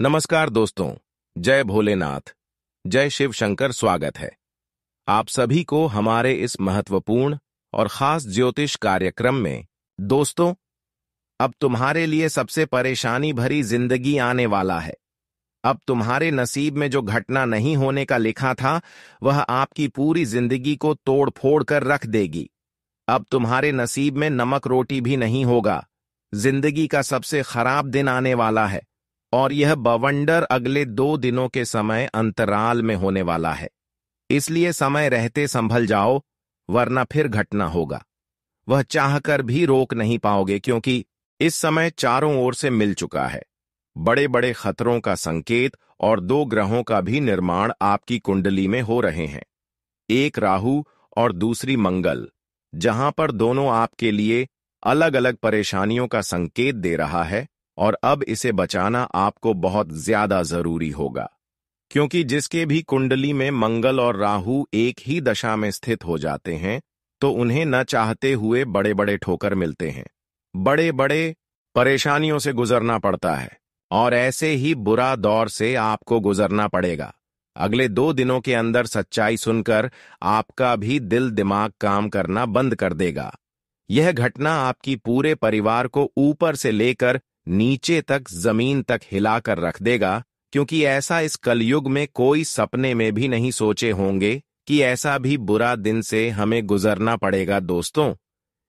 नमस्कार दोस्तों। जय भोलेनाथ, जय शिव शंकर। स्वागत है आप सभी को हमारे इस महत्वपूर्ण और खास ज्योतिष कार्यक्रम में। दोस्तों, अब तुम्हारे लिए सबसे परेशानी भरी जिंदगी आने वाला है। अब तुम्हारे नसीब में जो घटना नहीं होने का लिखा था, वह आपकी पूरी जिंदगी को तोड़ फोड़ कर रख देगी। अब तुम्हारे नसीब में नमक रोटी भी नहीं होगा। जिंदगी का सबसे खराब दिन आने वाला है और यह बवंडर अगले 2 दिनों के समय अंतराल में होने वाला है। इसलिए समय रहते संभल जाओ, वरना फिर घटना होगा। वह चाहकर भी रोक नहीं पाओगे, क्योंकि इस समय चारों ओर से मिल चुका है बड़े बड़े खतरों का संकेत, और 2 ग्रहों का भी निर्माण आपकी कुंडली में हो रहे हैं। एक राहु और दूसरी मंगल, जहां पर दोनों आपके लिए अलग अलग परेशानियों का संकेत दे रहा है। और अब इसे बचाना आपको बहुत ज्यादा जरूरी होगा, क्योंकि जिसके भी कुंडली में मंगल और राहु एक ही दशा में स्थित हो जाते हैं, तो उन्हें न चाहते हुए बड़े बड़े ठोकर मिलते हैं, बड़े बड़े परेशानियों से गुजरना पड़ता है, और ऐसे ही बुरा दौर से आपको गुजरना पड़ेगा। अगले 2 दिनों के अंदर सच्चाई सुनकर आपका भी दिल दिमाग काम करना बंद कर देगा। यह घटना आपकी पूरे परिवार को ऊपर से लेकर नीचे तक, जमीन तक हिलाकर रख देगा, क्योंकि ऐसा इस कलयुग में कोई सपने में भी नहीं सोचे होंगे कि ऐसा भी बुरा दिन से हमें गुजरना पड़ेगा। दोस्तों,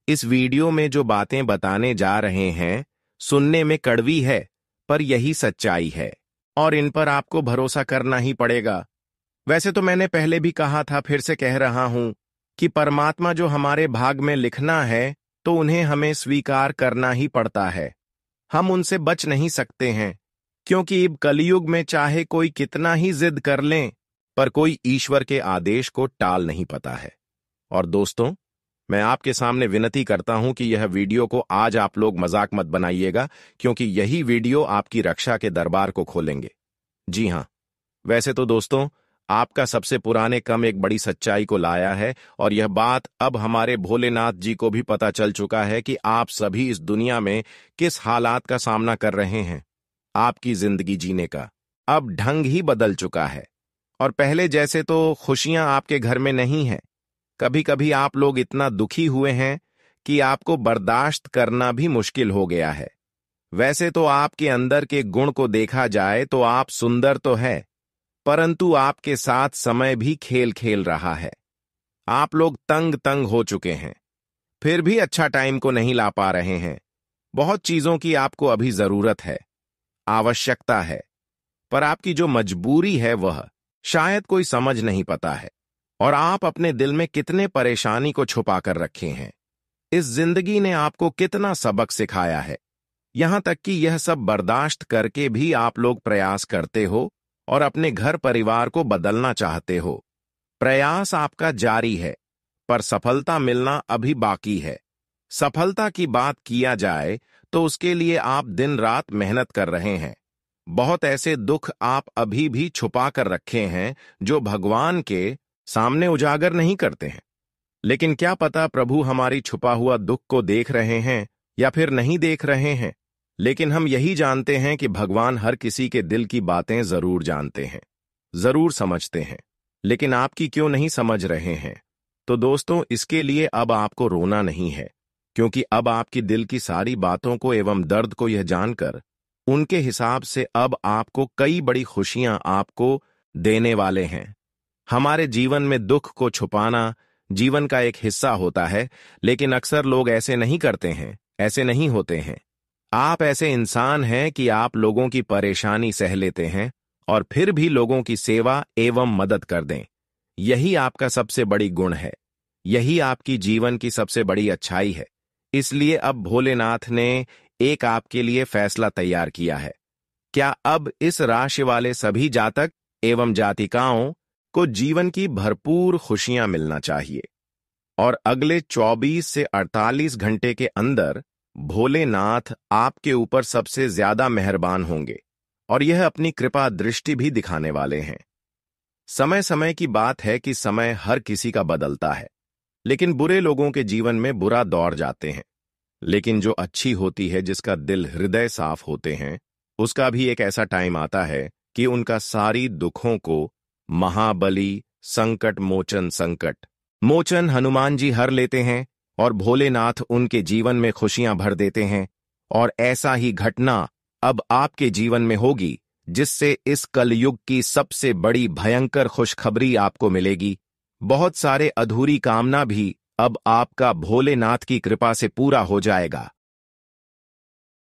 इस वीडियो में जो बातें बताने जा रहे हैं, सुनने में कड़वी है, पर यही सच्चाई है और इन पर आपको भरोसा करना ही पड़ेगा। वैसे तो मैंने पहले भी कहा था, फिर से कह रहा हूं कि परमात्मा जो हमारे भाग में लिखना है, तो उन्हें हमें स्वीकार करना ही पड़ता है। हम उनसे बच नहीं सकते हैं, क्योंकि अब कलयुग में चाहे कोई कितना ही जिद कर लें, पर कोई ईश्वर के आदेश को टाल नहीं पाता है। और दोस्तों, मैं आपके सामने विनती करता हूं कि यह वीडियो को आज आप लोग मजाक मत बनाइएगा, क्योंकि यही वीडियो आपकी रक्षा के दरबार को खोलेंगे। जी हां, वैसे तो दोस्तों, आपका सबसे पुराने कम एक बड़ी सच्चाई को लाया है, और यह बात अब हमारे भोलेनाथ जी को भी पता चल चुका है कि आप सभी इस दुनिया में किस हालात का सामना कर रहे हैं। आपकी जिंदगी जीने का अब ढंग ही बदल चुका है, और पहले जैसे तो खुशियां आपके घर में नहीं है। कभी कभी आप लोग इतना दुखी हुए हैं कि आपको बर्दाश्त करना भी मुश्किल हो गया है। वैसे तो आपके अंदर के गुण को देखा जाए तो आप सुंदर तो है, परंतु आपके साथ समय भी खेल खेल रहा है। आप लोग तंग तंग हो चुके हैं, फिर भी अच्छा टाइम को नहीं ला पा रहे हैं। बहुत चीजों की आपको अभी जरूरत है, आवश्यकता है, पर आपकी जो मजबूरी है वह शायद कोई समझ नहीं पाता है। और आप अपने दिल में कितने परेशानी को छुपा कर रखे हैं। इस जिंदगी ने आपको कितना सबक सिखाया है, यहां तक कि यह सब बर्दाश्त करके भी आप लोग प्रयास करते हो और अपने घर परिवार को बदलना चाहते हो। प्रयास आपका जारी है, पर सफलता मिलना अभी बाकी है। सफलता की बात किया जाए तो उसके लिए आप दिन रात मेहनत कर रहे हैं। बहुत ऐसे दुख आप अभी भी छुपा कर रखे हैं, जो भगवान के सामने उजागर नहीं करते हैं। लेकिन क्या पता प्रभु हमारी छुपा हुआ दुख को देख रहे हैं या फिर नहीं देख रहे हैं। लेकिन हम यही जानते हैं कि भगवान हर किसी के दिल की बातें जरूर जानते हैं, जरूर समझते हैं। लेकिन आपकी क्यों नहीं समझ रहे हैं? तो दोस्तों, इसके लिए अब आपको रोना नहीं है, क्योंकि अब आपकी दिल की सारी बातों को एवं दर्द को यह जानकर उनके हिसाब से अब आपको कई बड़ी खुशियां आपको देने वाले हैं। हमारे जीवन में दुख को छुपाना जीवन का एक हिस्सा होता है, लेकिन अक्सर लोग ऐसे नहीं करते हैं, ऐसे नहीं होते हैं। आप ऐसे इंसान हैं कि आप लोगों की परेशानी सह लेते हैं और फिर भी लोगों की सेवा एवं मदद कर दें। यही आपका सबसे बड़ी गुण है, यही आपकी जीवन की सबसे बड़ी अच्छाई है। इसलिए अब भोलेनाथ ने एक आपके लिए फैसला तैयार किया है। क्या अब इस राशि वाले सभी जातक एवं जातिकाओं को जीवन की भरपूर खुशियां मिलना चाहिए, और अगले 24 से 48 घंटे के अंदर भोलेनाथ आपके ऊपर सबसे ज्यादा मेहरबान होंगे, और यह अपनी कृपा दृष्टि भी दिखाने वाले हैं। समय समय की बात है कि समय हर किसी का बदलता है, लेकिन बुरे लोगों के जीवन में बुरा दौर जाते हैं। लेकिन जो अच्छी होती है, जिसका दिल हृदय साफ होते हैं, उसका भी एक ऐसा टाइम आता है कि उनका सारी दुखों को महाबली संकट मोचन हनुमान जी हर लेते हैं और भोलेनाथ उनके जीवन में खुशियां भर देते हैं। और ऐसा ही घटना अब आपके जीवन में होगी, जिससे इस कलयुग की सबसे बड़ी भयंकर खुशखबरी आपको मिलेगी। बहुत सारे अधूरी कामना भी अब आपका भोलेनाथ की कृपा से पूरा हो जाएगा।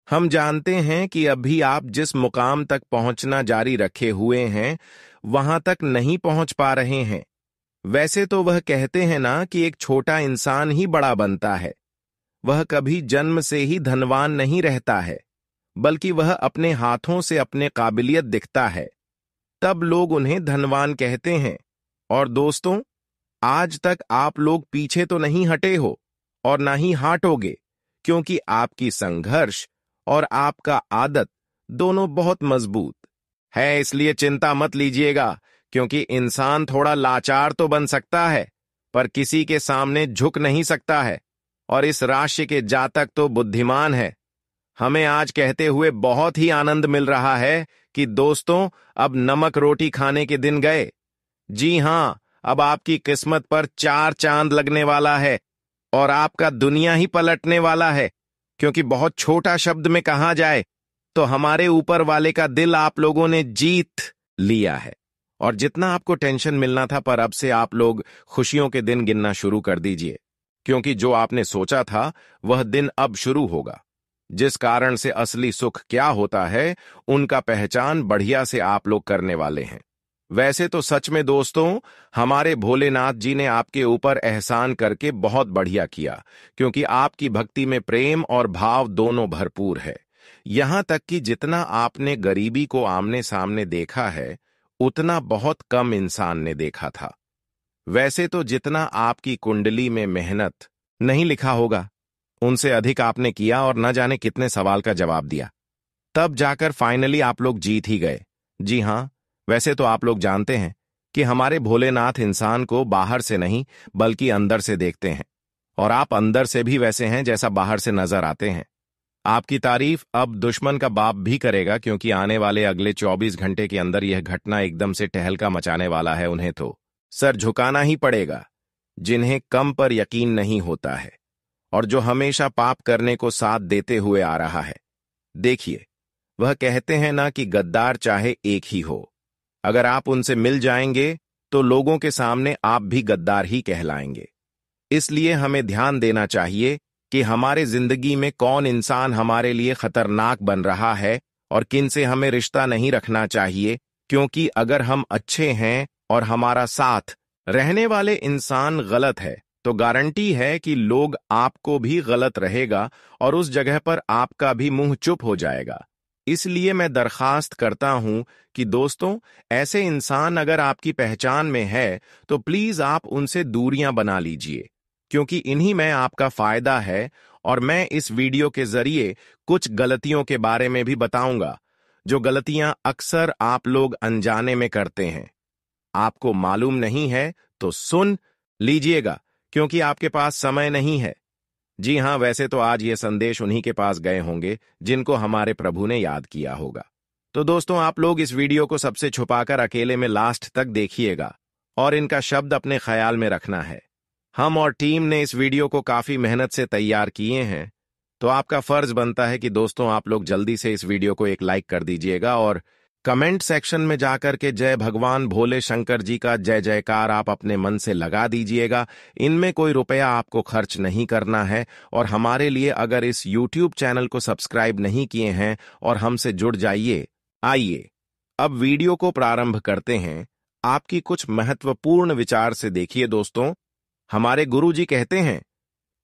हम जानते हैं कि अभी आप जिस मुकाम तक पहुंचना जारी रखे हुए हैं, वहां तक नहीं पहुंच पा रहे हैं। वैसे तो वह कहते हैं ना कि एक छोटा इंसान ही बड़ा बनता है। वह कभी जन्म से ही धनवान नहीं रहता है, बल्कि वह अपने हाथों से अपने काबिलियत दिखता है, तब लोग उन्हें धनवान कहते हैं। और दोस्तों, आज तक आप लोग पीछे तो नहीं हटे हो और ना ही हटोगे, क्योंकि आपकी संघर्ष और आपका आदत दोनों बहुत मजबूत है। इसलिए चिंता मत लीजिएगा, क्योंकि इंसान थोड़ा लाचार तो बन सकता है, पर किसी के सामने झुक नहीं सकता है। और इस राशि के जातक तो बुद्धिमान है। हमें आज कहते हुए बहुत ही आनंद मिल रहा है कि दोस्तों, अब नमक रोटी खाने के दिन गए। जी हां, अब आपकी किस्मत पर 4 चांद लगने वाला है और आपका दुनिया ही पलटने वाला है। क्योंकि बहुत छोटा शब्द में कहा जाए तो हमारे ऊपर वाले का दिल आप लोगों ने जीत लिया है। और जितना आपको टेंशन मिलना था, पर अब से आप लोग खुशियों के दिन गिनना शुरू कर दीजिए, क्योंकि जो आपने सोचा था वह दिन अब शुरू होगा। जिस कारण से असली सुख क्या होता है, उनका पहचान बढ़िया से आप लोग करने वाले हैं। वैसे तो सच में दोस्तों, हमारे भोलेनाथ जी ने आपके ऊपर एहसान करके बहुत बढ़िया किया, क्योंकि आपकी भक्ति में प्रेम और भाव दोनों भरपूर है। यहां तक कि जितना आपने गरीबी को आमने सामने देखा है, उतना बहुत कम इंसान ने देखा था। वैसे तो जितना आपकी कुंडली में मेहनत नहीं लिखा होगा, उनसे अधिक आपने किया और न जाने कितने सवाल का जवाब दिया, तब जाकर फाइनली आप लोग जीत ही गए। जी हां, वैसे तो आप लोग जानते हैं कि हमारे भोलेनाथ इंसान को बाहर से नहीं बल्कि अंदर से देखते हैं, और आप अंदर से भी वैसे हैं जैसा बाहर से नजर आते हैं। आपकी तारीफ अब दुश्मन का बाप भी करेगा, क्योंकि आने वाले अगले 24 घंटे के अंदर यह घटना एकदम से टहलका मचाने वाला है। उन्हें तो सर झुकाना ही पड़ेगा, जिन्हें कम पर यकीन नहीं होता है और जो हमेशा पाप करने को साथ देते हुए आ रहा है। देखिए, वह कहते हैं ना कि गद्दार चाहे एक ही हो, अगर आप उनसे मिल जाएंगे तो लोगों के सामने आप भी गद्दार ही कहलाएंगे। इसलिए हमें ध्यान देना चाहिए कि हमारे जिंदगी में कौन इंसान हमारे लिए खतरनाक बन रहा है और किन से हमें रिश्ता नहीं रखना चाहिए, क्योंकि अगर हम अच्छे हैं और हमारा साथ रहने वाले इंसान गलत है, तो गारंटी है कि लोग आपको भी गलत रहेगा और उस जगह पर आपका भी मुंह चुप हो जाएगा। इसलिए मैं दरखास्त करता हूं कि दोस्तों, ऐसे इंसान अगर आपकी पहचान में है तो प्लीज आप उनसे दूरियां बना लीजिए, क्योंकि इन्हीं में आपका फायदा है। और मैं इस वीडियो के जरिए कुछ गलतियों के बारे में भी बताऊंगा, जो गलतियां अक्सर आप लोग अनजाने में करते हैं। आपको मालूम नहीं है तो सुन लीजिएगा, क्योंकि आपके पास समय नहीं है। जी हां, वैसे तो आज ये संदेश उन्हीं के पास गए होंगे जिनको हमारे प्रभु ने याद किया होगा। तो दोस्तों, आप लोग इस वीडियो को सबसे छुपाकर अकेले में लास्ट तक देखिएगा और इनका शब्द अपने ख्याल में रखना है। हम और टीम ने इस वीडियो को काफी मेहनत से तैयार किए हैं, तो आपका फर्ज बनता है कि दोस्तों आप लोग जल्दी से इस वीडियो को एक लाइक कर दीजिएगा और कमेंट सेक्शन में जाकर के जय भगवान भोले शंकर जी का जय जयकार आप अपने मन से लगा दीजिएगा। इनमें कोई रुपया आपको खर्च नहीं करना है। और हमारे लिए अगर इस YouTube चैनल को सब्सक्राइब नहीं किए हैं और हमसे जुड़ जाइए। आइए अब वीडियो को प्रारंभ करते हैं। आपकी कुछ महत्वपूर्ण विचार से देखिए दोस्तों, हमारे गुरु जी कहते हैं,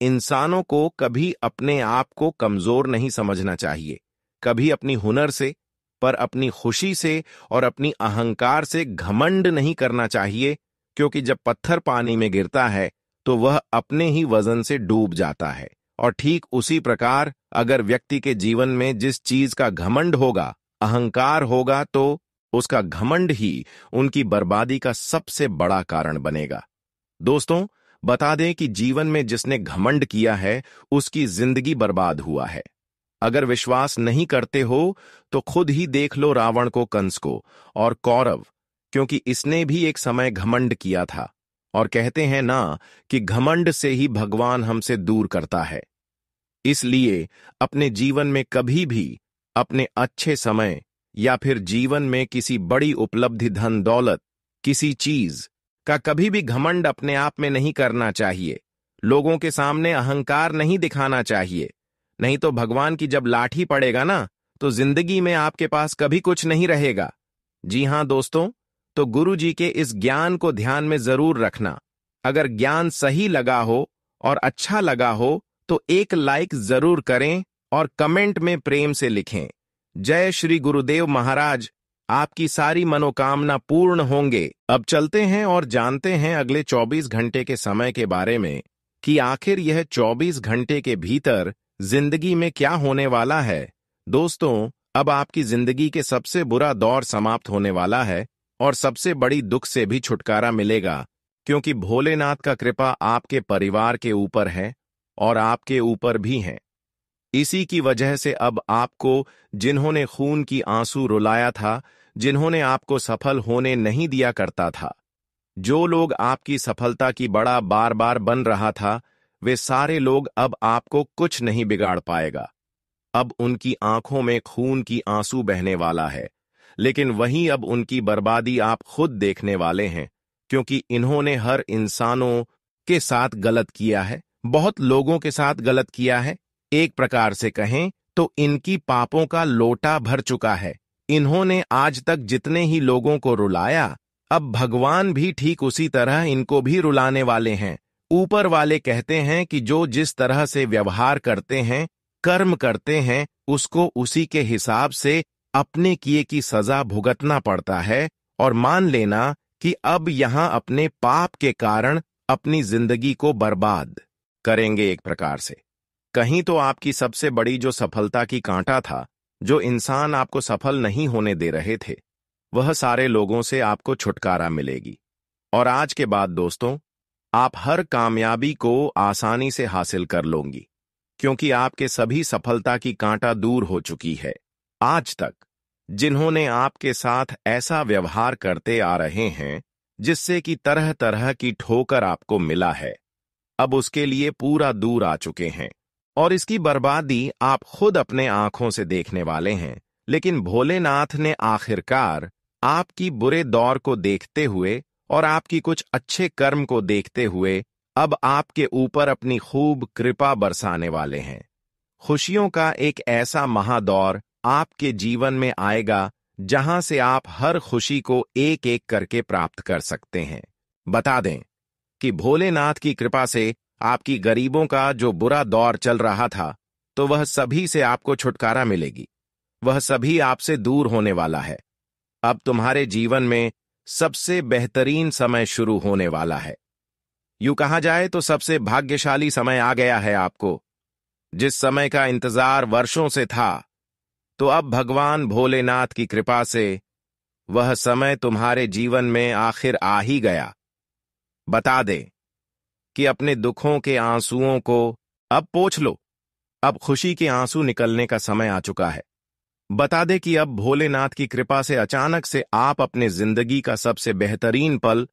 इंसानों को कभी अपने आप को कमजोर नहीं समझना चाहिए, कभी अपनी हुनर से, पर अपनी खुशी से और अपनी अहंकार से घमंड नहीं करना चाहिए, क्योंकि जब पत्थर पानी में गिरता है तो वह अपने ही वजन से डूब जाता है। और ठीक उसी प्रकार अगर व्यक्ति के जीवन में जिस चीज का घमंड होगा, अहंकार होगा, तो उसका घमंड ही उनकी बर्बादी का सबसे बड़ा कारण बनेगा। दोस्तों, बता दें कि जीवन में जिसने घमंड किया है उसकी जिंदगी बर्बाद हुआ है। अगर विश्वास नहीं करते हो तो खुद ही देख लो रावण को, कंस को और कौरव, क्योंकि इसने भी एक समय घमंड किया था। और कहते हैं ना कि घमंड से ही भगवान हमसे दूर करता है। इसलिए अपने जीवन में कभी भी अपने अच्छे समय या फिर जीवन में किसी बड़ी उपलब्धि, धन दौलत, किसी चीज का कभी भी घमंड अपने आप में नहीं करना चाहिए। लोगों के सामने अहंकार नहीं दिखाना चाहिए, नहीं तो भगवान की जब लाठी पड़ेगा ना तो जिंदगी में आपके पास कभी कुछ नहीं रहेगा। जी हां दोस्तों, तो गुरु जी के इस ज्ञान को ध्यान में जरूर रखना। अगर ज्ञान सही लगा हो और अच्छा लगा हो तो एक लाइक जरूर करें और कमेंट में प्रेम से लिखें, जय श्री गुरुदेव महाराज, आपकी सारी मनोकामना पूर्ण होंगे। अब चलते हैं और जानते हैं अगले 24 घंटे के समय के बारे में कि आखिर यह 24 घंटे के भीतर जिंदगी में क्या होने वाला है। दोस्तों, अब आपकी जिंदगी के सबसे बुरा दौर समाप्त होने वाला है और सबसे बड़ी दुख से भी छुटकारा मिलेगा, क्योंकि भोलेनाथ का कृपा आपके परिवार के ऊपर है और आपके ऊपर भी है। इसी की वजह से अब आपको, जिन्होंने खून की आंसू रुलाया था, जिन्होंने आपको सफल होने नहीं दिया करता था, जो लोग आपकी सफलता की बड़ा बार बार बन रहा था, वे सारे लोग अब आपको कुछ नहीं बिगाड़ पाएगा। अब उनकी आंखों में खून की आंसू बहने वाला है, लेकिन वहीं अब उनकी बर्बादी आप खुद देखने वाले हैं, क्योंकि इन्होंने हर इंसानों के साथ गलत किया है, बहुत लोगों के साथ गलत किया है। एक प्रकार से कहें तो इनकी पापों का लोटा भर चुका है। इन्होंने आज तक जितने ही लोगों को रुलाया, अब भगवान भी ठीक उसी तरह इनको भी रुलाने वाले हैं। ऊपर वाले कहते हैं कि जो जिस तरह से व्यवहार करते हैं, कर्म करते हैं, उसको उसी के हिसाब से अपने किए की सजा भुगतना पड़ता है। और मान लेना कि अब यहां अपने पाप के कारण अपनी जिंदगी को बर्बाद करेंगे एक प्रकार से। कहीं तो आपकी सबसे बड़ी जो सफलता की कांटा था, जो इंसान आपको सफल नहीं होने दे रहे थे, वह सारे लोगों से आपको छुटकारा मिलेगी। और आज के बाद दोस्तों, आप हर कामयाबी को आसानी से हासिल कर लोगी, क्योंकि आपके सभी सफलता की कांटा दूर हो चुकी है। आज तक जिन्होंने आपके साथ ऐसा व्यवहार करते आ रहे हैं जिससे कि तरह तरह की ठोकर आपको मिला है, अब उसके लिए पूरा दूर आ चुके हैं और इसकी बर्बादी आप खुद अपने आंखों से देखने वाले हैं। लेकिन भोलेनाथ ने आखिरकार आपकी बुरे दौर को देखते हुए और आपकी कुछ अच्छे कर्म को देखते हुए अब आपके ऊपर अपनी खूब कृपा बरसाने वाले हैं। खुशियों का एक ऐसा महादौर आपके जीवन में आएगा जहां से आप हर खुशी को एक एक करके प्राप्त कर सकते हैं। बता दें कि भोलेनाथ की कृपा से आपकी गरीबों का जो बुरा दौर चल रहा था, तो वह सभी से आपको छुटकारा मिलेगी। वह सभी आपसे दूर होने वाला है। अब तुम्हारे जीवन में सबसे बेहतरीन समय शुरू होने वाला है। यूं कहा जाए तो सबसे भाग्यशाली समय आ गया है आपको। जिस समय का इंतजार वर्षों से था, तो अब भगवान भोलेनाथ की कृपा से वह समय तुम्हारे जीवन में आखिर आ ही गया। बता दे कि अपने दुखों के आंसुओं को अब पोंछ लो। अब खुशी के आंसू निकलने का समय आ चुका है। बता दे कि अब भोलेनाथ की कृपा से अचानक से आप अपने जिंदगी का सबसे बेहतरीन पल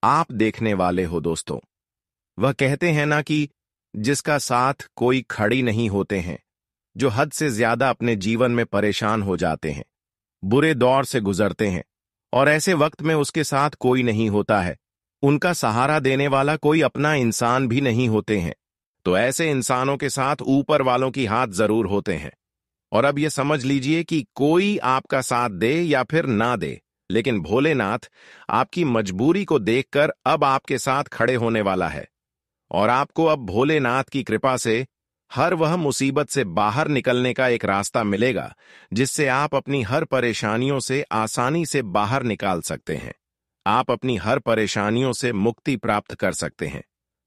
आप देखने वाले हो। दोस्तों, वह कहते हैं ना कि जिसका साथ कोई खड़ी नहीं होते हैं, जो हद से ज्यादा अपने जीवन में परेशान हो जाते हैं, बुरे दौर से गुजरते हैं और ऐसे वक्त में उसके साथ कोई नहीं होता है, उनका सहारा देने वाला कोई अपना इंसान भी नहीं होते हैं, तो ऐसे इंसानों के साथ ऊपर वालों की हाथ जरूर होते हैं। और अब यह समझ लीजिए कि कोई आपका साथ दे या फिर ना दे, लेकिन भोलेनाथ आपकी मजबूरी को देखकर अब आपके साथ खड़े होने वाला है और आपको अब भोलेनाथ की कृपा से हर वह मुसीबत से बाहर निकलने का एक रास्ता मिलेगा, जिससे आप अपनी हर परेशानियों से आसानी से बाहर निकाल सकते हैं। आप अपनी हर परेशानियों से मुक्ति प्राप्त कर सकते हैं।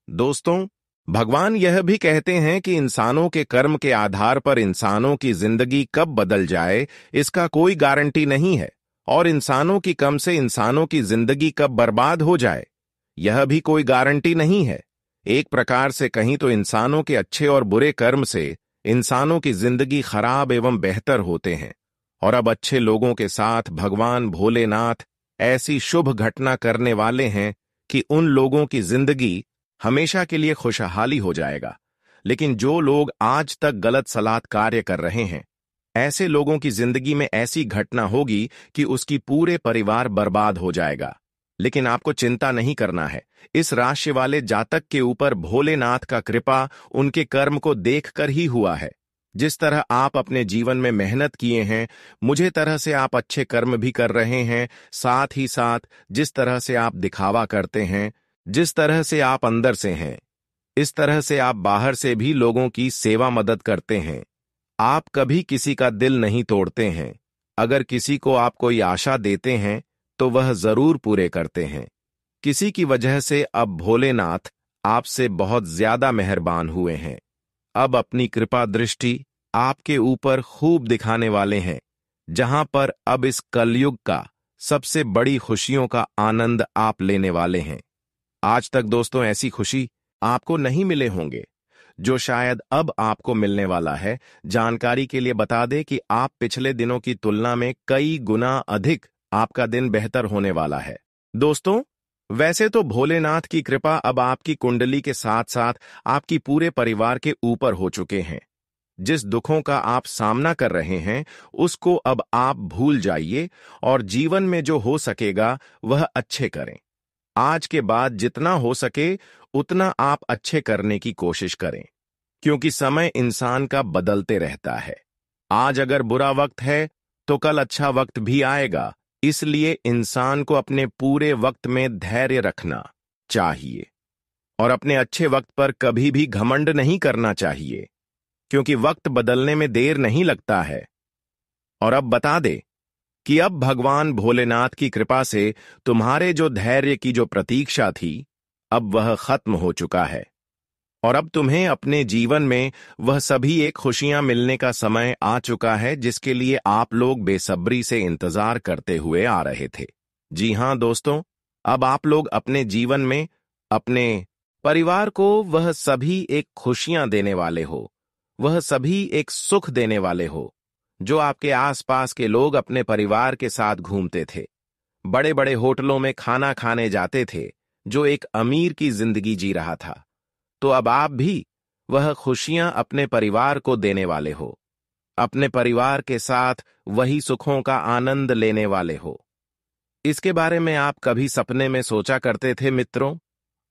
दोस्तों, भगवान यह भी कहते हैं कि इंसानों के कर्म के आधार पर इंसानों की जिंदगी कब बदल जाए, इसका कोई गारंटी नहीं है, और इंसानों की कम से इंसानों की जिंदगी कब बर्बाद हो जाए, यह भी कोई गारंटी नहीं है। एक प्रकार से कहीं तो इंसानों के अच्छे और बुरे कर्म से इंसानों की जिंदगी खराब एवं बेहतर होते हैं, और अब अच्छे लोगों के साथ भगवान भोलेनाथ ऐसी शुभ घटना करने वाले हैं कि उन लोगों की जिंदगी हमेशा के लिए खुशहाली हो जाएगा। लेकिन जो लोग आज तक गलत सलात कार्य कर रहे हैं, ऐसे लोगों की जिंदगी में ऐसी घटना होगी कि उसकी पूरे परिवार बर्बाद हो जाएगा। लेकिन आपको चिंता नहीं करना है। इस राशि वाले जातक के ऊपर भोलेनाथ का कृपा उनके कर्म को देखकर ही हुआ है। जिस तरह आप अपने जीवन में मेहनत किए हैं, मुझे तरह से आप अच्छे कर्म भी कर रहे हैं, साथ ही साथ जिस तरह से आप दिखावा करते हैं, जिस तरह से आप अंदर से हैं, इस तरह से आप बाहर से भी लोगों की सेवा मदद करते हैं। आप कभी किसी का दिल नहीं तोड़ते हैं। अगर किसी को आप कोई आशा देते हैं तो वह जरूर पूरे करते हैं। किसी की वजह से अब भोलेनाथ आपसे बहुत ज्यादा मेहरबान हुए हैं। अब अपनी कृपा दृष्टि आपके ऊपर खूब दिखाने वाले हैं, जहां पर अब इस कलयुग का सबसे बड़ी खुशियों का आनंद आप लेने वाले हैं। आज तक दोस्तों ऐसी खुशी आपको नहीं मिले होंगे जो शायद अब आपको मिलने वाला है। जानकारी के लिए बता दें कि आप पिछले दिनों की तुलना में कई गुना अधिक आपका दिन बेहतर होने वाला है। दोस्तों, वैसे तो भोलेनाथ की कृपा अब आपकी कुंडली के साथ साथ आपकी पूरे परिवार के ऊपर हो चुके हैं। जिस दुखों का आप सामना कर रहे हैं उसको अब आप भूल जाइए और जीवन में जो हो सकेगा वह अच्छे करें। आज के बाद जितना हो सके उतना आप अच्छे करने की कोशिश करें, क्योंकि समय इंसान का बदलते रहता है। आज अगर बुरा वक्त है तो कल अच्छा वक्त भी आएगा। इसलिए इंसान को अपने पूरे वक्त में धैर्य रखना चाहिए और अपने अच्छे वक्त पर कभी भी घमंड नहीं करना चाहिए, क्योंकि वक्त बदलने में देर नहीं लगता है। और अब बता दे कि अब भगवान भोलेनाथ की कृपा से तुम्हारे जो धैर्य की जो प्रतीक्षा थी, अब वह खत्म हो चुका है और अब तुम्हें अपने जीवन में वह सभी एक खुशियां मिलने का समय आ चुका है जिसके लिए आप लोग बेसब्री से इंतजार करते हुए आ रहे थे। जी हां दोस्तों, अब आप लोग अपने जीवन में अपने परिवार को वह सभी एक खुशियां देने वाले हो, वह सभी एक सुख देने वाले हो जो आपके आसपास के लोग अपने परिवार के साथ घूमते थे, बड़े बड़े होटलों में खाना खाने जाते थे, जो एक अमीर की जिंदगी जी रहा था। तो अब आप भी वह खुशियां अपने परिवार को देने वाले हो, अपने परिवार के साथ वही सुखों का आनंद लेने वाले हो। इसके बारे में आप कभी सपने में सोचा करते थे मित्रों?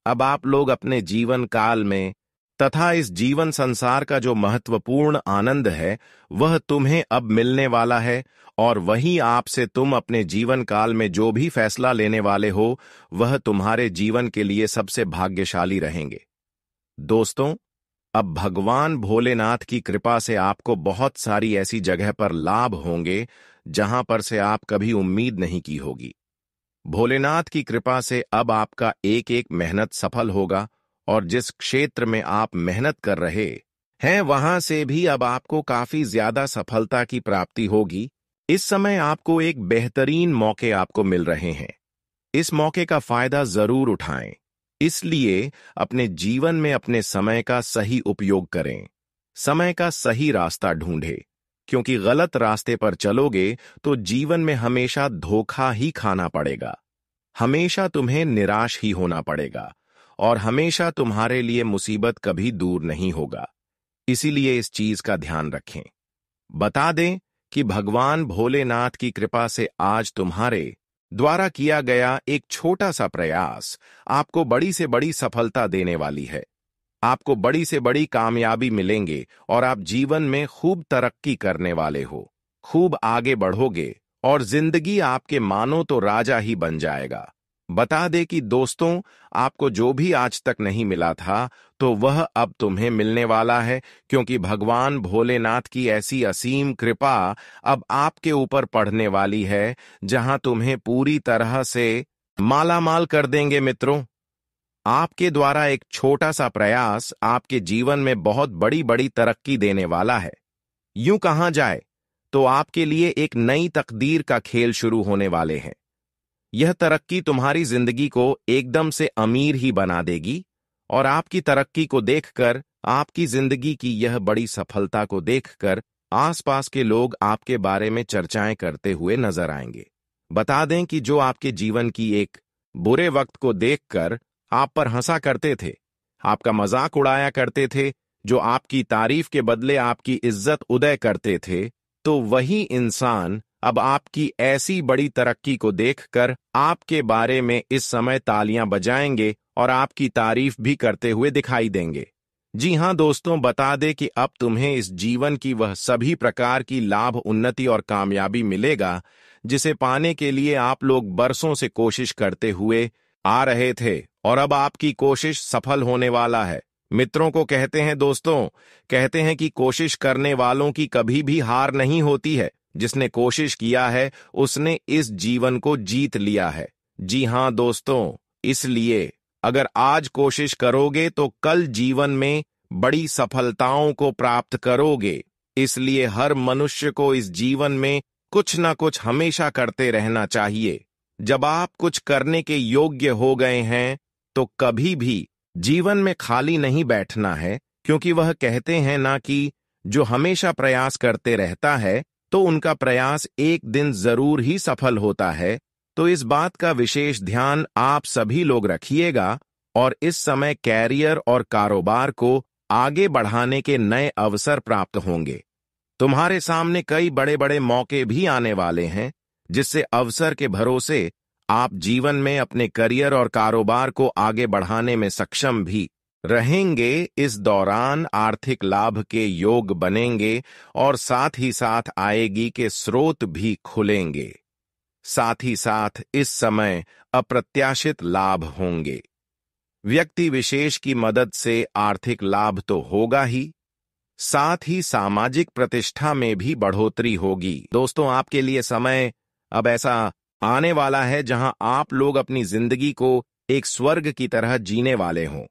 अब आप लोग अपने जीवन काल में तथा इस जीवन संसार का जो महत्वपूर्ण आनंद है वह तुम्हें अब मिलने वाला है, और वही आपसे तुम अपने जीवन काल में जो भी फैसला लेने वाले हो वह तुम्हारे जीवन के लिए सबसे भाग्यशाली रहेंगे। दोस्तों, अब भगवान भोलेनाथ की कृपा से आपको बहुत सारी ऐसी जगह पर लाभ होंगे जहां पर से आप कभी उम्मीद नहीं की होगी। भोलेनाथ की कृपा से अब आपका एक एक मेहनत सफल होगा और जिस क्षेत्र में आप मेहनत कर रहे हैं वहां से भी अब आपको काफी ज्यादा सफलता की प्राप्ति होगी। इस समय आपको एक बेहतरीन मौके आपको मिल रहे हैं। इस मौके का फायदा जरूर उठाएं। इसलिए अपने जीवन में अपने समय का सही उपयोग करें, समय का सही रास्ता ढूंढें, क्योंकि गलत रास्ते पर चलोगे तो जीवन में हमेशा धोखा ही खाना पड़ेगा, हमेशा तुम्हें निराश ही होना पड़ेगा और हमेशा तुम्हारे लिए मुसीबत कभी दूर नहीं होगा। इसीलिए इस चीज का ध्यान रखें। बता दें कि भगवान भोलेनाथ की कृपा से आज तुम्हारे द्वारा किया गया एक छोटा सा प्रयास आपको बड़ी से बड़ी सफलता देने वाली है। आपको बड़ी से बड़ी कामयाबी मिलेंगे और आप जीवन में खूब तरक्की करने वाले हो, खूब आगे बढ़ोगे और जिंदगी आपके मानो तो राजा ही बन जाएगा। बता दे कि दोस्तों, आपको जो भी आज तक नहीं मिला था तो वह अब तुम्हें मिलने वाला है, क्योंकि भगवान भोलेनाथ की ऐसी असीम कृपा अब आपके ऊपर पड़ने वाली है जहां तुम्हें पूरी तरह से मालामाल कर देंगे मित्रों। आपके द्वारा एक छोटा सा प्रयास आपके जीवन में बहुत बड़ी बड़ी तरक्की देने वाला है। यूं कहा जाए तो आपके लिए एक नई तकदीर का खेल शुरू होने वाले हैं। यह तरक्की तुम्हारी जिंदगी को एकदम से अमीर ही बना देगी और आपकी तरक्की को देखकर आपकी जिंदगी की यह बड़ी सफलता को देखकर आसपास के लोग आपके बारे में चर्चाएं करते हुए नजर आएंगे। बता दें कि जो आपके जीवन की एक बुरे वक्त को देखकर आप पर हंसा करते थे, आपका मजाक उड़ाया करते थे, जो आपकी तारीफ के बदले आपकी इज्जत उदय करते थे, तो वही इंसान अब आपकी ऐसी बड़ी तरक्की को देखकर आपके बारे में इस समय तालियां बजाएंगे और आपकी तारीफ भी करते हुए दिखाई देंगे। जी हां दोस्तों, बता दें कि अब तुम्हें इस जीवन की वह सभी प्रकार की लाभ, उन्नति और कामयाबी मिलेगा जिसे पाने के लिए आप लोग बरसों से कोशिश करते हुए आ रहे थे, और अब आपकी कोशिश सफल होने वाला है। मित्रों को कहते हैं दोस्तों, कहते हैं कि कोशिश करने वालों की कभी भी हार नहीं होती है। जिसने कोशिश किया है उसने इस जीवन को जीत लिया है। जी हां दोस्तों, इसलिए अगर आज कोशिश करोगे तो कल जीवन में बड़ी सफलताओं को प्राप्त करोगे। इसलिए हर मनुष्य को इस जीवन में कुछ ना कुछ हमेशा करते रहना चाहिए। जब आप कुछ करने के योग्य हो गए हैं तो कभी भी जीवन में खाली नहीं बैठना है, क्योंकि वह कहते हैं ना कि जो हमेशा प्रयास करते रहता है तो उनका प्रयास एक दिन जरूर ही सफल होता है। तो इस बात का विशेष ध्यान आप सभी लोग रखिएगा और इस समय कैरियर और कारोबार को आगे बढ़ाने के नए अवसर प्राप्त होंगे। तुम्हारे सामने कई बड़े बड़े मौके भी आने वाले हैं, जिससे अवसर के भरोसे आप जीवन में अपने करियर और कारोबार को आगे बढ़ाने में सक्षम भी रहेंगे। इस दौरान आर्थिक लाभ के योग बनेंगे और साथ ही साथ आएगी के स्रोत भी खुलेंगे। साथ ही साथ इस समय अप्रत्याशित लाभ होंगे। व्यक्ति विशेष की मदद से आर्थिक लाभ तो होगा ही, साथ ही सामाजिक प्रतिष्ठा में भी बढ़ोतरी होगी। दोस्तों, आपके लिए समय अब ऐसा आने वाला है जहां आप लोग अपनी जिंदगी को एक स्वर्ग की तरह जीने वाले हों।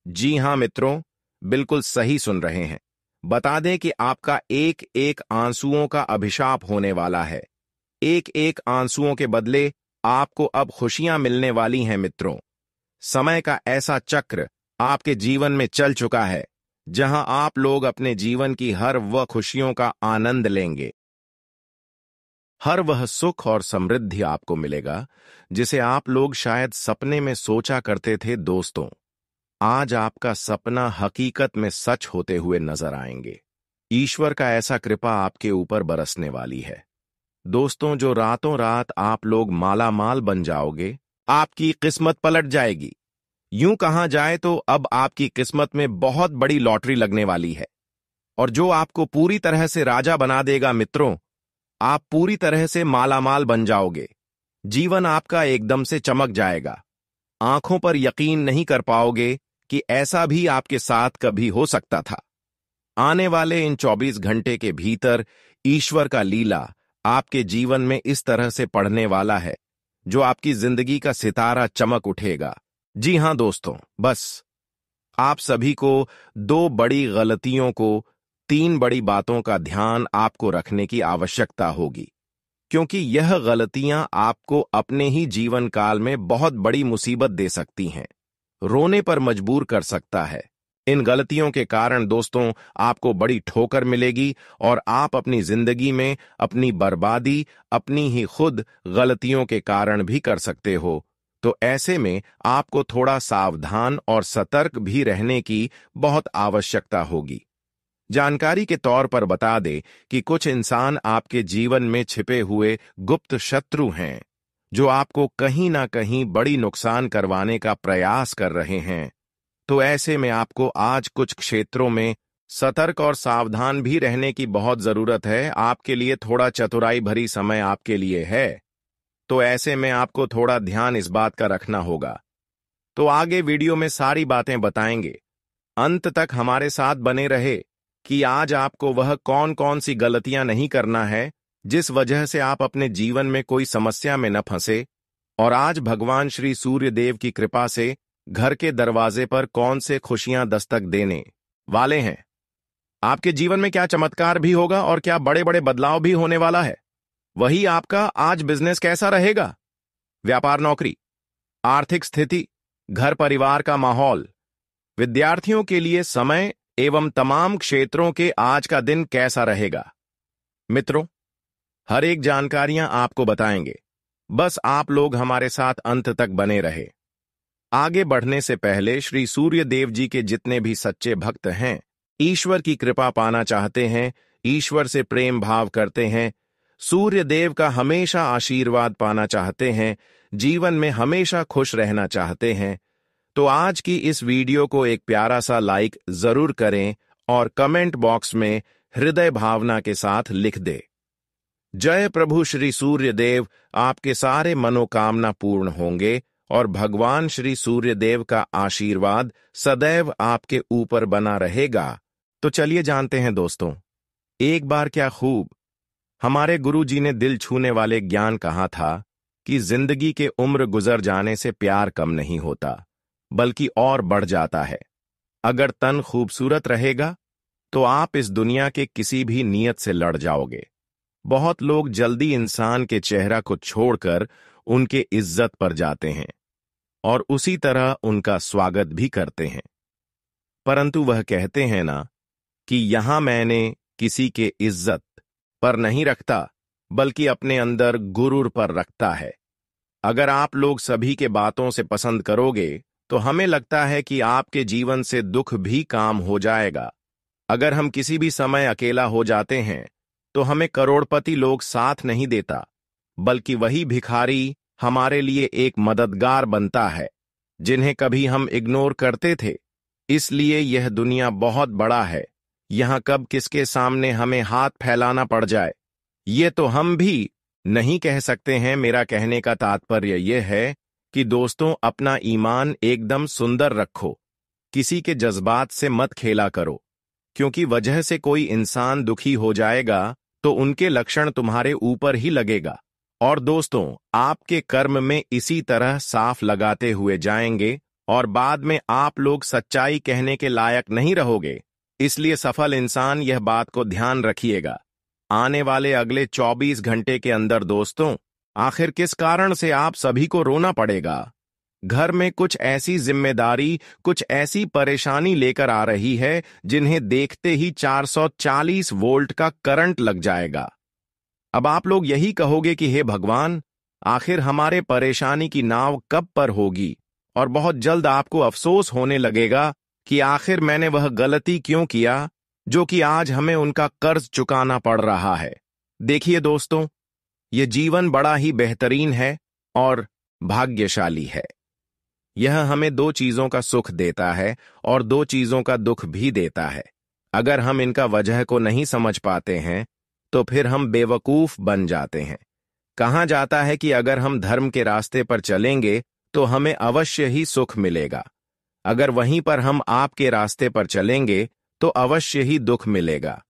जी हां मित्रों, बिल्कुल सही सुन रहे हैं। बता दें कि आपका एक एक आंसुओं का अभिशाप होने वाला है। एक एक आंसुओं के बदले आपको अब खुशियां मिलने वाली हैं मित्रों। समय का ऐसा चक्र आपके जीवन में चल चुका है जहां आप लोग अपने जीवन की हर वह खुशियों का आनंद लेंगे। हर वह सुख और समृद्धि आपको मिलेगा जिसे आप लोग शायद सपने में सोचा करते थे। दोस्तों, आज आपका सपना हकीकत में सच होते हुए नजर आएंगे। ईश्वर का ऐसा कृपा आपके ऊपर बरसने वाली है। दोस्तों, जो रातों रात आप लोग माला माल बन जाओगे, आपकी किस्मत पलट जाएगी। यूं कहा जाए तो अब आपकी किस्मत में बहुत बड़ी लॉटरी लगने वाली है, और जो आपको पूरी तरह से राजा बना देगा मित्रों। आप पूरी तरह से माला माल बन जाओगे। जीवन आपका एकदम से चमक जाएगा। आंखों पर यकीन नहीं कर पाओगे कि ऐसा भी आपके साथ कभी हो सकता था। आने वाले इन 24 घंटे के भीतर ईश्वर का लीला आपके जीवन में इस तरह से पड़ने वाला है जो आपकी जिंदगी का सितारा चमक उठेगा। जी हां दोस्तों, बस आप सभी को 2 बड़ी गलतियों को 3 बड़ी बातों का ध्यान आपको रखने की आवश्यकता होगी, क्योंकि यह गलतियां आपको अपने ही जीवन काल में बहुत बड़ी मुसीबत दे सकती हैं, रोने पर मजबूर कर सकता है। इन गलतियों के कारण दोस्तों आपको बड़ी ठोकर मिलेगी और आप अपनी जिंदगी में अपनी बर्बादी अपनी ही खुद गलतियों के कारण भी कर सकते हो। तो ऐसे में आपको थोड़ा सावधान और सतर्क भी रहने की बहुत आवश्यकता होगी। जानकारी के तौर पर बता दे कि कुछ इंसान आपके जीवन में छिपे हुए गुप्त शत्रु हैं, जो आपको कहीं ना कहीं बड़ी नुकसान करवाने का प्रयास कर रहे हैं। तो ऐसे में आपको आज कुछ क्षेत्रों में सतर्क और सावधान भी रहने की बहुत जरूरत है। आपके लिए थोड़ा चतुराई भरी समय आपके लिए है, तो ऐसे में आपको थोड़ा ध्यान इस बात का रखना होगा। तो आगे वीडियो में सारी बातें बताएंगे। अंत तक हमारे साथ बने रहे कि आज आपको वह कौन कौन सी गलतियां नहीं करना है जिस वजह से आप अपने जीवन में कोई समस्या में न फंसे, और आज भगवान श्री सूर्य देव की कृपा से घर के दरवाजे पर कौन से खुशियां दस्तक देने वाले हैं। आपके जीवन में क्या चमत्कार भी होगा और क्या बड़े बड़े बदलाव भी होने वाला है। वही आपका आज बिजनेस कैसा रहेगा, व्यापार नौकरी, आर्थिक स्थिति, घर परिवार का माहौल। विद्यार्थियों के लिए समय एवं तमाम क्षेत्रों के आज का दिन कैसा रहेगा। मित्रों, हर एक जानकारियां आपको बताएंगे, बस आप लोग हमारे साथ अंत तक बने रहे। आगे बढ़ने से पहले श्री सूर्य देव जी के जितने भी सच्चे भक्त हैं, ईश्वर की कृपा पाना चाहते हैं, ईश्वर से प्रेम भाव करते हैं, सूर्य देव का हमेशा आशीर्वाद पाना चाहते हैं, जीवन में हमेशा खुश रहना चाहते हैं, तो आज की इस वीडियो को एक प्यारा सा लाइक जरूर करें और कमेंट बॉक्स में हृदय भावना के साथ लिख दे। जय प्रभु श्री सूर्य देव, आपके सारे मनोकामना पूर्ण होंगे और भगवान श्री सूर्य देव का आशीर्वाद सदैव आपके ऊपर बना रहेगा। तो चलिए जानते हैं दोस्तों, एक बार क्या खूब हमारे गुरु जी ने दिल छूने वाले ज्ञान कहा था कि जिंदगी के उम्र गुजर जाने से प्यार कम नहीं होता, बल्कि और बढ़ जाता है। अगर तन खूबसूरत रहेगा तो आप इस दुनिया के किसी भी नियत से लड़ जाओगे। बहुत लोग जल्दी इंसान के चेहरा को छोड़कर उनके इज्जत पर जाते हैं और उसी तरह उनका स्वागत भी करते हैं, परंतु वह कहते हैं ना कि यहां मैंने किसी के इज्जत पर नहीं रखता, बल्कि अपने अंदर गुरूर पर रखता है। अगर आप लोग सभी के बातों से पसंद करोगे तो हमें लगता है कि आपके जीवन से दुख भी काम हो जाएगा। अगर हम किसी भी समय अकेला हो जाते हैं तो हमें करोड़पति लोग साथ नहीं देता, बल्कि वही भिखारी हमारे लिए एक मददगार बनता है, जिन्हें कभी हम इग्नोर करते थे। इसलिए यह दुनिया बहुत बड़ा है, यहां कब किसके सामने हमें हाथ फैलाना पड़ जाए ये तो हम भी नहीं कह सकते हैं। मेरा कहने का तात्पर्य यह है कि दोस्तों, अपना ईमान एकदम सुंदर रखो, किसी के जज्बात से मत खेला करो, क्योंकि वजह से कोई इंसान दुखी हो जाएगा तो उनके लक्षण तुम्हारे ऊपर ही लगेगा। और दोस्तों, आपके कर्म में इसी तरह साफ लगाते हुए जाएंगे और बाद में आप लोग सच्चाई कहने के लायक नहीं रहोगे। इसलिए सफल इंसान यह बात को ध्यान रखिएगा। आने वाले अगले 24 घंटे के अंदर दोस्तों, आखिर किस कारण से आप सभी को रोना पड़ेगा? घर में कुछ ऐसी जिम्मेदारी, कुछ ऐसी परेशानी लेकर आ रही है जिन्हें देखते ही 440 वोल्ट का करंट लग जाएगा। अब आप लोग यही कहोगे कि हे भगवान, आखिर हमारे परेशानी की नाव कब पर होगी? और बहुत जल्द आपको अफसोस होने लगेगा कि आखिर मैंने वह गलती क्यों किया जो कि आज हमें उनका कर्ज चुकाना पड़ रहा है। देखिए दोस्तों, यह जीवन बड़ा ही बेहतरीन है और भाग्यशाली है। यह हमें दो चीजों का सुख देता है और दो चीजों का दुख भी देता है। अगर हम इनका वजह को नहीं समझ पाते हैं तो फिर हम बेवकूफ बन जाते हैं। कहा जाता है कि अगर हम धर्म के रास्ते पर चलेंगे तो हमें अवश्य ही सुख मिलेगा, अगर वहीं पर हम आपके रास्ते पर चलेंगे तो अवश्य ही दुख मिलेगा।